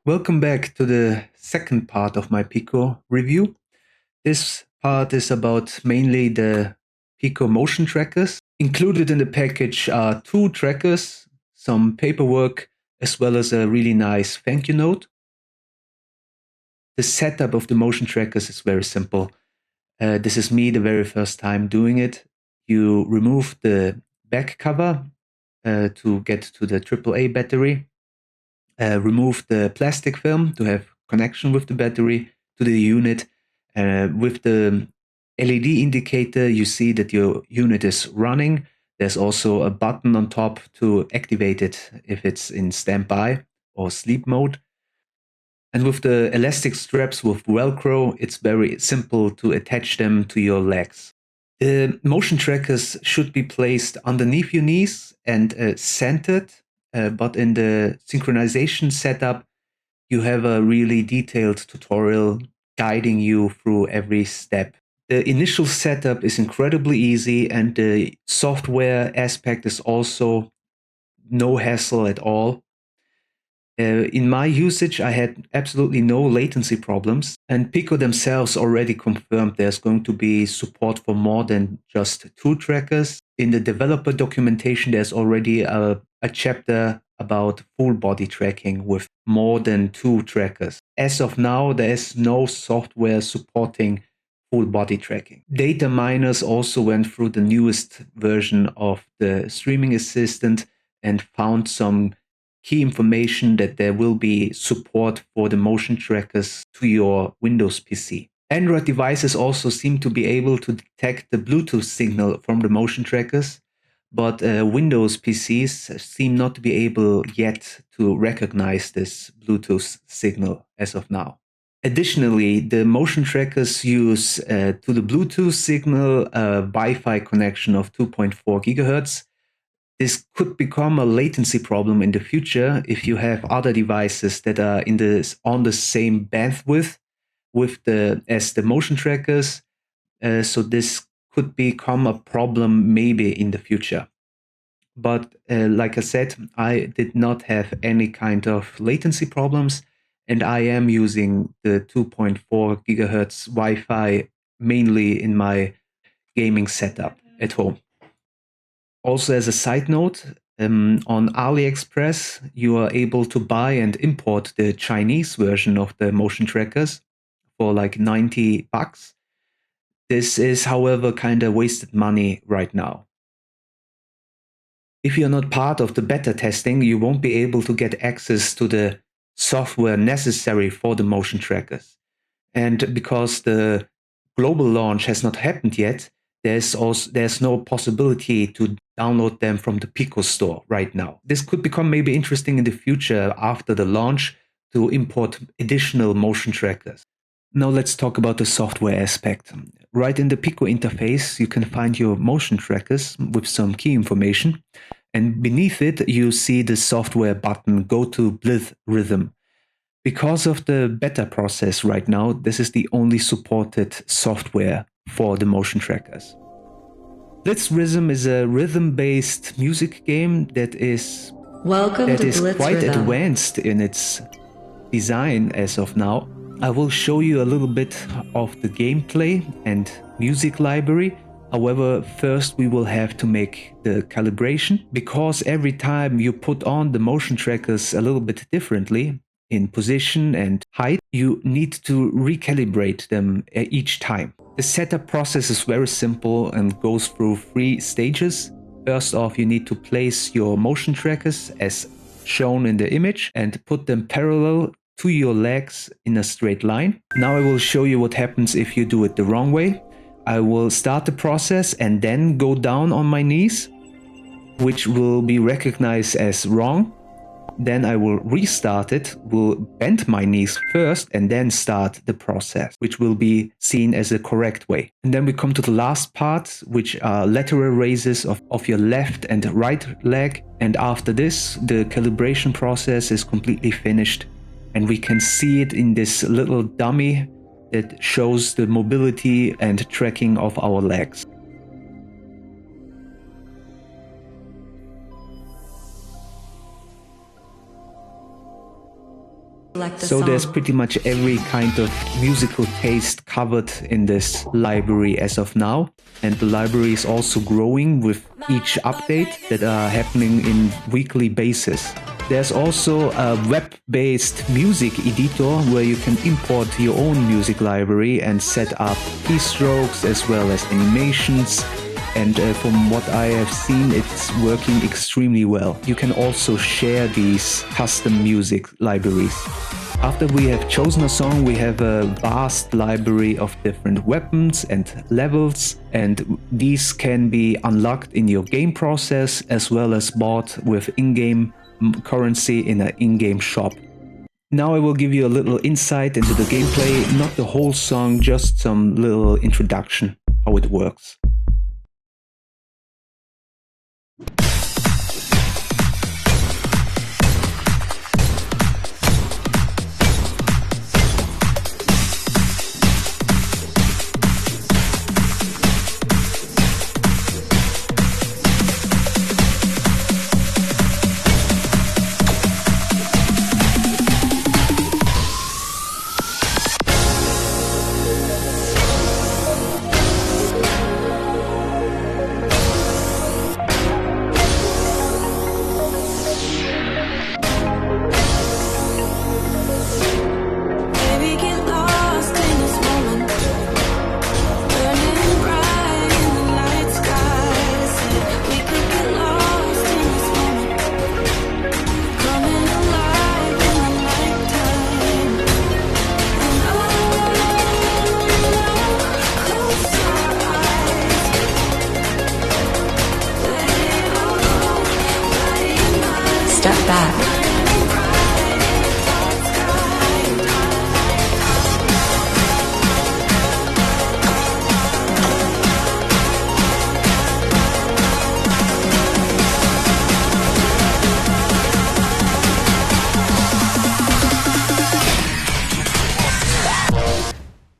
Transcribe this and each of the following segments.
Welcome back to the second part of my Pico review. This part is about mainly the Pico motion trackers. Included in the package are 2 trackers, some paperwork, as well as a really nice thank you note. The setup of the motion trackers is very simple. This is me the very first time doing it. You remove the back cover to get to the AAA battery. Remove the plastic film to have connection with the battery to the unit. With the LED indicator, you see that your unit is running. There's also a button on top to activate it if it's in standby or sleep mode. And with the elastic straps with Velcro, it's very simple to attach them to your legs. The motion trackers should be placed underneath your knees and centered, but in the synchronization setup, you have a really detailed tutorial guiding you through every step. The initial setup is incredibly easy, and the software aspect is also no hassle at all. In my usage, I had absolutely no latency problems, and Pico themselves already confirmed there's going to be support for more than just 2 trackers. In the developer documentation, there's already a chapter about full body tracking with more than 2 trackers. As of now, there is no software supporting full body tracking. Data miners also went through the newest version of the streaming assistant and found some key information that there will be support for the motion trackers to your Windows PC. Android devices also seem to be able to detect the Bluetooth signal from the motion trackers, but Windows PCs seem not to be able yet to recognize this Bluetooth signal as of now. Additionally, the motion trackers use to the Bluetooth signal a Wi-Fi connection of 2.4 gigahertz. This could become a latency problem in the future if you have other devices that are on the same bandwidth as the motion trackers. So this could become a problem maybe in the future. But like I said, I did not have any kind of latency problems, and I am using the 2.4 gigahertz Wi-Fi mainly in my gaming setup at home. Also, as a side note, on Aliexpress, you are able to buy and import the Chinese version of the motion trackers for like $90. This is, however, kind of wasted money right now. If you're not part of the beta testing, you won't be able to get access to the software necessary for the motion trackers. And because the global launch has not happened yet, there's no possibility to download them from the Pico store right now. This could become maybe interesting in the future after the launch to import additional motion trackers. Now let's talk about the software aspect. Right in the Pico interface, you can find your motion trackers with some key information, and beneath it you see the software button Go to Blith Rhythm. Because of the beta process right now, this is the only supported software for the motion trackers. Blitz Rhythm is a rhythm-based music game that is quite advanced in its design as of now. I will show you a little bit of the gameplay and music library. However, first we will have to make the calibration, because every time you put on the motion trackers a little bit differently in position and height, you need to recalibrate them each time. The setup process is very simple and goes through 3 stages. First off, you need to place your motion trackers as shown in the image and put them parallel to your legs in a straight line. Now I will show you what happens if you do it the wrong way. I will start the process and then go down on my knees, which will be recognized as wrong. Then I will restart it, will bend my knees first and then start the process, which will be seen as the correct way. And then we come to the last part, which are lateral raises of your left and right leg. And after this, the calibration process is completely finished. And we can see it in this little dummy that shows the mobility and tracking of our legs. So there's pretty much every kind of musical taste covered in this library as of now. And the library is also growing with each update that are happening in weekly basis. There's also a web-based music editor where you can import your own music library and set up keystrokes as well as animations. And from what I have seen, it's working extremely well. You can also share these custom music libraries. After we have chosen a song, we have a vast library of different weapons and levels, and these can be unlocked in your game process as well as bought with in-game currency in an in-game shop. Now I will give you a little insight into the gameplay, not the whole song, just some little introduction, how it works. Step back.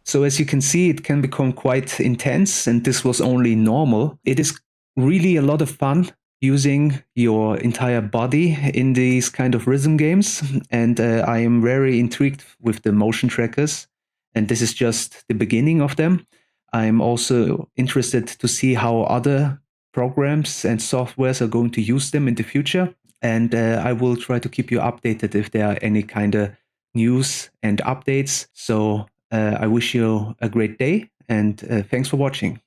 So as you can see, it can become quite intense, and this was only normal. It is really a lot of fun using your entire body in these kind of rhythm games, and I am very intrigued with the motion trackers, and this is just the beginning of them. I'm also interested to see how other programs and softwares are going to use them in the future, and I will try to keep you updated if there are any kind of news and updates. So I wish you a great day, and thanks for watching.